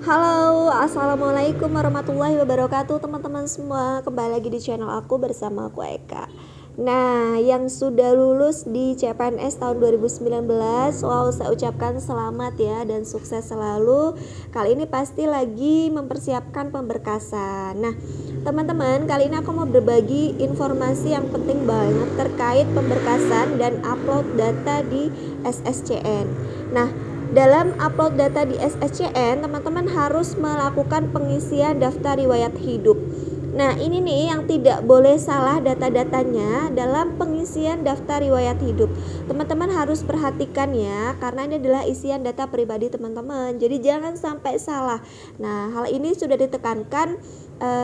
Halo, assalamualaikum warahmatullahi wabarakatuh teman-teman semua. Kembali lagi di channel aku bersama aku Eka. Nah, yang sudah lulus di CPNS tahun 2019, wow, saya ucapkan selamat ya dan sukses selalu. Kali ini pasti lagi mempersiapkan pemberkasan. Nah, teman-teman, kali ini aku mau berbagi informasi yang penting banget terkait pemberkasan dan upload data di SSCN. Nah, dalam upload data di SSCN, teman-teman harus melakukan pengisian daftar riwayat hidup. Nah, ini nih yang tidak boleh salah data-datanya dalam pengisian daftar riwayat hidup. Teman-teman harus perhatikan ya, karena ini adalah isian data pribadi teman-teman. Jadi jangan sampai salah. Nah, hal ini sudah ditekankan.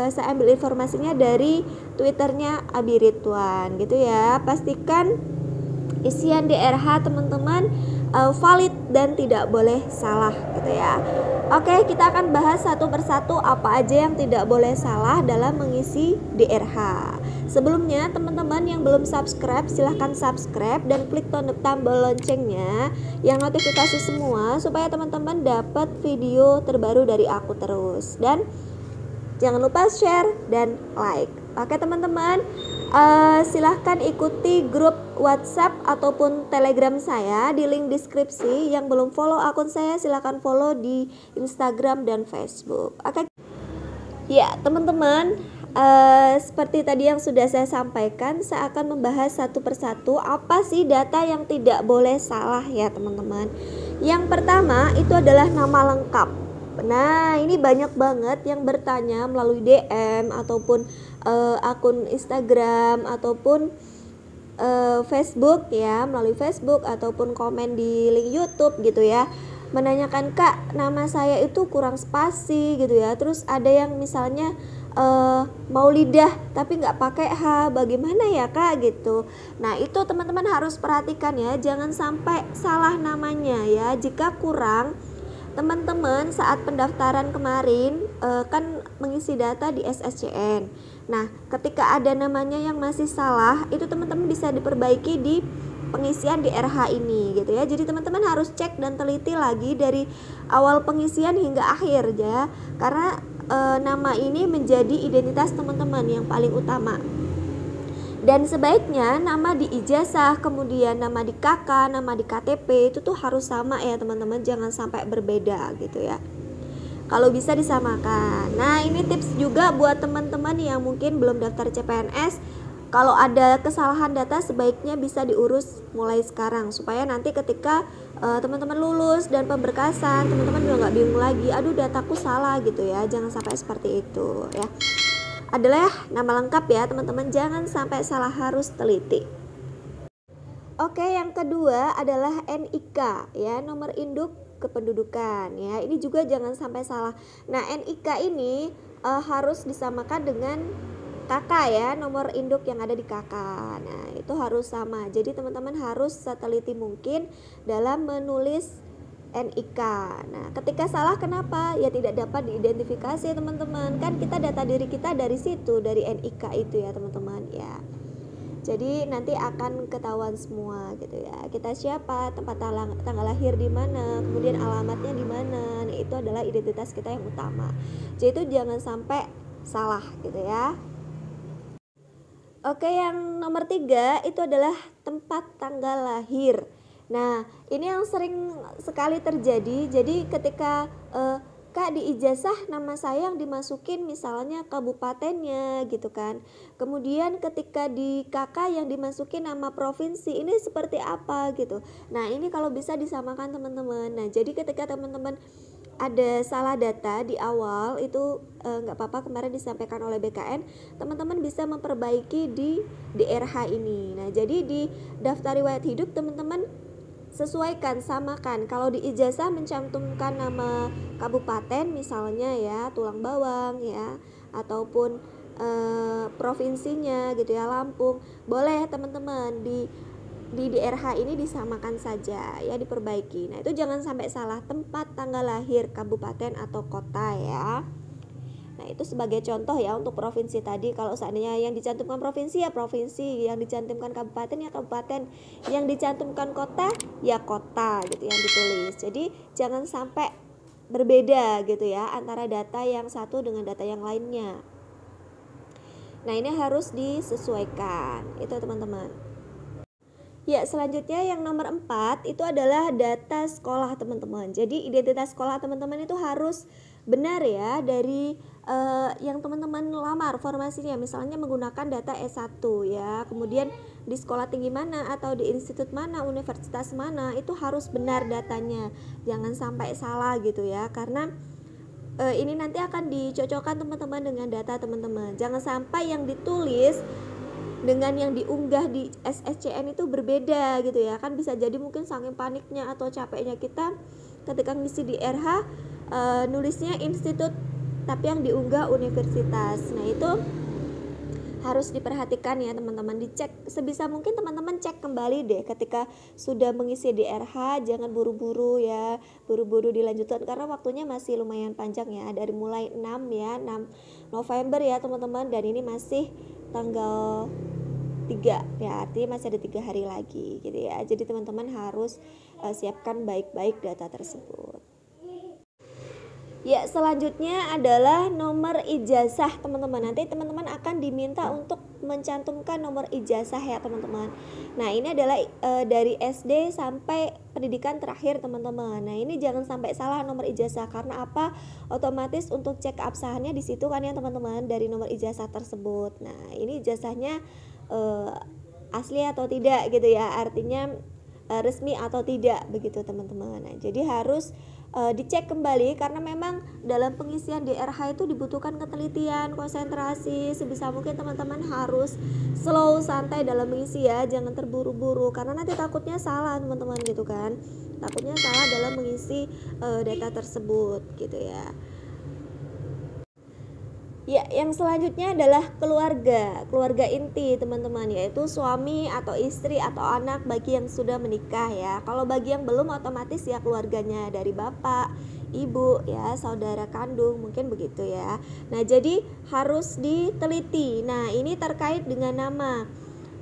Saya ambil informasinya dari Twitternya Abi Ridwan gitu ya. Pastikan isian DRH teman-teman valid dan tidak boleh salah gitu ya. Oke, kita akan bahas satu persatu apa aja yang tidak boleh salah dalam mengisi DRH. Sebelumnya teman-teman yang belum subscribe silahkan subscribe dan klik tombol loncengnya yang notifikasi semua supaya teman-teman dapat video terbaru dari aku terus. Dan jangan lupa share dan like. Oke teman-teman, silahkan ikuti grup WhatsApp ataupun Telegram saya di link deskripsi. Yang belum follow akun saya silahkan follow di Instagram dan Facebook. Oke ya teman-teman, seperti tadi yang sudah saya sampaikan, saya akan membahas satu persatu apa sih data yang tidak boleh salah ya teman-teman. Yang pertama itu adalah nama lengkap. Nah, ini banyak banget yang bertanya melalui DM ataupun akun Instagram ataupun Facebook ya, melalui Facebook ataupun komen di link YouTube gitu ya. Menanyakan, "Kak, nama saya itu kurang spasi gitu ya." Terus ada yang misalnya Maulidah tapi nggak pakai H, bagaimana ya Kak gitu. Nah, itu teman-teman harus perhatikan ya, jangan sampai salah namanya ya. Jika kurang, teman-teman saat pendaftaran kemarin kan mengisi data di SSCN. Nah, ketika ada namanya yang masih salah, itu teman-teman bisa diperbaiki di pengisian di RH ini gitu ya. Jadi teman-teman harus cek dan teliti lagi dari awal pengisian hingga akhir ya. Karena nama ini menjadi identitas teman-teman yang paling utama. Dan sebaiknya nama di ijazah, kemudian nama di KK, nama di KTP itu tuh harus sama ya teman-teman, jangan sampai berbeda gitu ya. Kalau bisa disamakan. Nah, ini tips juga buat teman-teman yang mungkin belum daftar CPNS. Kalau ada kesalahan data sebaiknya bisa diurus mulai sekarang supaya nanti ketika teman-teman lulus dan pemberkasan, teman-teman juga nggak bingung lagi, aduh dataku salah gitu ya. Jangan sampai seperti itu ya. Adalah nama lengkap ya teman-teman, jangan sampai salah, harus teliti. Oke, yang kedua adalah NIK ya, nomor induk kependudukan ya. Ini juga jangan sampai salah. Nah, NIK ini harus disamakan dengan KK ya, nomor induk yang ada di KK. Nah, itu harus sama. Jadi teman-teman harus seteliti mungkin dalam menulis NIK. Nah, ketika salah kenapa? Ya tidak dapat diidentifikasi teman-teman. Kan kita data diri kita dari situ, dari NIK itu ya teman-teman ya. Jadi nanti akan ketahuan semua gitu ya. Kita siapa, tempat tanggal lahir di mana, kemudian alamatnya di mana. Nah, itu adalah identitas kita yang utama. Jadi itu jangan sampai salah gitu ya. Oke, yang nomor 3 itu adalah tempat tanggal lahir. Nah, ini yang sering sekali terjadi. Jadi ketika Kak di ijazah nama saya yang dimasukin misalnya kabupatennya gitu kan. Kemudian ketika di KK yang dimasukin nama provinsi, ini seperti apa gitu. Nah, ini kalau bisa disamakan teman-teman. Nah, jadi ketika teman-teman ada salah data di awal itu nggak apa-apa, kemarin disampaikan oleh BKN, teman-teman bisa memperbaiki di DRH ini. Nah, jadi di daftar riwayat hidup teman-teman sesuaikan, samakan. Kalau di ijazah mencantumkan nama kabupaten misalnya ya, Tulang Bawang ya, ataupun provinsinya gitu ya, Lampung, boleh teman-teman di DRH ini disamakan saja ya, diperbaiki. Nah, itu jangan sampai salah tempat tanggal lahir kabupaten atau kota ya. Nah, itu sebagai contoh ya untuk provinsi tadi. Kalau seandainya yang dicantumkan provinsi ya provinsi, yang dicantumkan kabupaten ya kabupaten, yang dicantumkan kota ya kota gitu yang ditulis. Jadi jangan sampai berbeda gitu ya antara data yang satu dengan data yang lainnya. Nah, ini harus disesuaikan. Itu teman-teman. Ya, selanjutnya yang nomor 4 itu adalah data sekolah teman-teman. Jadi identitas sekolah teman-teman itu harus benar ya dari yang teman-teman lamar formasinya. Misalnya menggunakan data S1 ya. Kemudian di sekolah tinggi mana atau di institut mana, universitas mana, itu harus benar datanya. Jangan sampai salah gitu ya. Karena ini nanti akan dicocokkan teman-teman dengan data teman-teman. Jangan sampai yang ditulis dengan yang diunggah di SSCN itu berbeda gitu ya. Kan bisa jadi mungkin saking paniknya atau capeknya kita ketika ngisi di RH nulisnya institut tapi yang diunggah universitas. Nah, itu harus diperhatikan ya teman-teman, dicek sebisa mungkin teman-teman cek kembali deh ketika sudah mengisi di RH, jangan buru-buru ya, buru-buru dilanjutkan karena waktunya masih lumayan panjang ya, dari mulai 6 ya, 6 November ya teman-teman, dan ini masih tanggal 3 ya, artinya masih ada 3 hari lagi gitu ya. Jadi teman-teman harus siapkan baik-baik data tersebut. Ya, selanjutnya adalah nomor ijazah teman-teman. Nanti teman-teman akan diminta untuk mencantumkan nomor ijazah ya teman-teman. Nah, ini adalah dari SD sampai pendidikan terakhir teman-teman. Nah, ini jangan sampai salah nomor ijazah karena apa? Otomatis untuk cek keabsahannya di situ kan ya teman-teman, dari nomor ijazah tersebut. Nah, ini ijazahnya asli atau tidak gitu ya. Artinya resmi atau tidak begitu teman-teman. Nah, jadi harus dicek kembali karena memang dalam pengisian DRH itu dibutuhkan ketelitian, konsentrasi. Sebisa mungkin teman-teman harus slow, santai dalam mengisi ya, jangan terburu-buru karena nanti takutnya salah teman-teman gitu kan. Takutnya salah dalam mengisi data tersebut gitu ya. Ya, yang selanjutnya adalah keluarga inti teman-teman, yaitu suami atau istri atau anak bagi yang sudah menikah ya. Kalau bagi yang belum otomatis ya keluarganya dari bapak, ibu ya, saudara kandung mungkin begitu ya. Nah, jadi harus diteliti. Nah, ini terkait dengan nama.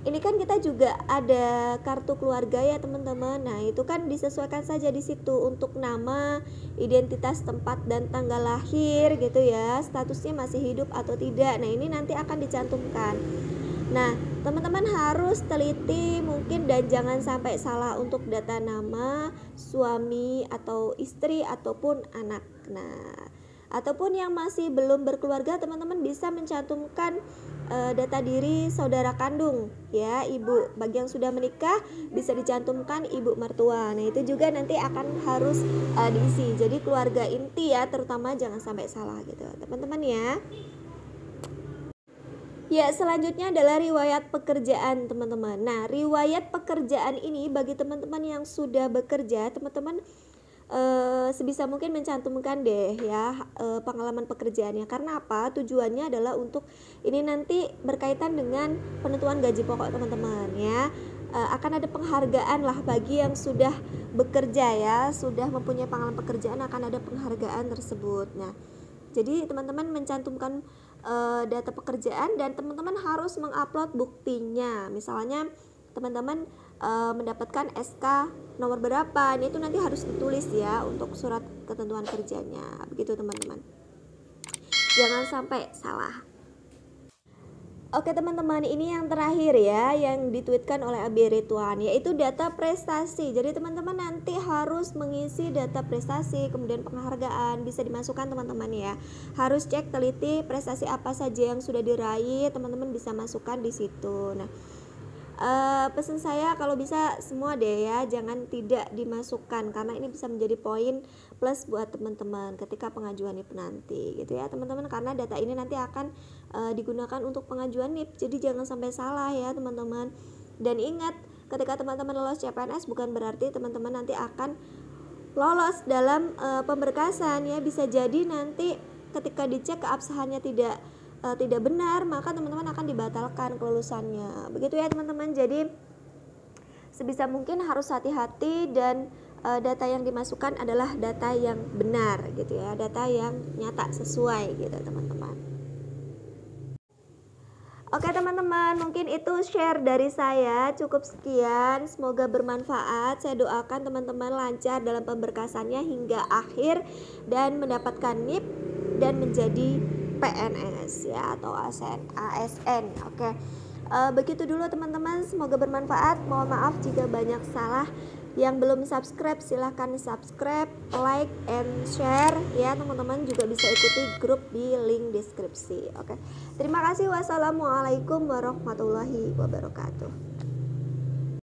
Ini kan kita juga ada kartu keluarga ya teman-teman. Nah, itu kan disesuaikan saja di situ untuk nama, identitas tempat dan tanggal lahir gitu ya, statusnya masih hidup atau tidak. Nah, ini nanti akan dicantumkan. Nah, teman-teman harus teliti mungkin dan jangan sampai salah untuk data nama, suami atau istri ataupun anak. Nah, ataupun yang masih belum berkeluarga, teman-teman bisa mencantumkan data diri saudara kandung ya, ibu. Bagi yang sudah menikah bisa dicantumkan ibu mertua. Nah, itu juga nanti akan harus diisi. Jadi keluarga inti ya, terutama jangan sampai salah gitu teman-teman ya. Ya, selanjutnya adalah riwayat pekerjaan teman-teman. Nah, riwayat pekerjaan ini bagi teman-teman yang sudah bekerja, teman-teman sebisa mungkin mencantumkan deh ya pengalaman pekerjaannya. Karena apa? Tujuannya adalah untuk ini nanti berkaitan dengan penentuan gaji pokok teman-teman ya. Akan ada penghargaan lah bagi yang sudah bekerja ya, sudah mempunyai pengalaman pekerjaan, akan ada penghargaan tersebut. Nah, jadi teman-teman mencantumkan data pekerjaan dan teman-teman harus mengupload buktinya. Misalnya teman-teman mendapatkan SK nomor berapa, ini itu nanti harus ditulis ya untuk surat ketentuan kerjanya, begitu teman-teman, jangan sampai salah. Oke teman-teman, ini yang terakhir ya yang ditweetkan oleh AB Ridwan, yaitu data prestasi. Jadi teman-teman nanti harus mengisi data prestasi, kemudian penghargaan bisa dimasukkan teman-teman ya. Harus cek teliti prestasi apa saja yang sudah diraih, teman-teman bisa masukkan di situ. Nah, pesan saya kalau bisa semua deh ya, jangan tidak dimasukkan karena ini bisa menjadi poin plus buat teman-teman ketika pengajuan NIP nanti gitu ya teman-teman, karena data ini nanti akan digunakan untuk pengajuan NIP, jadi jangan sampai salah ya teman-teman. Dan ingat, ketika teman-teman lolos CPNS bukan berarti teman-teman nanti akan lolos dalam pemberkasan ya. Bisa jadi nanti ketika dicek keabsahannya tidak benar, maka teman-teman akan dibatalkan kelulusannya. Begitu ya teman-teman. Jadi sebisa mungkin harus hati-hati dan data yang dimasukkan adalah data yang benar gitu ya, data yang nyata sesuai gitu teman-teman. Oke teman-teman, mungkin itu share dari saya, cukup sekian, semoga bermanfaat. Saya doakan teman-teman lancar dalam pemberkasannya hingga akhir dan mendapatkan NIP dan menjadi PNS ya, atau ASN. Oke. Begitu dulu teman-teman, semoga bermanfaat. Mohon maaf jika banyak salah. Yang belum subscribe silahkan subscribe, like, and share ya teman-teman. Juga bisa ikuti grup di link deskripsi. Oke, terima kasih. Wassalamualaikum warahmatullahi wabarakatuh.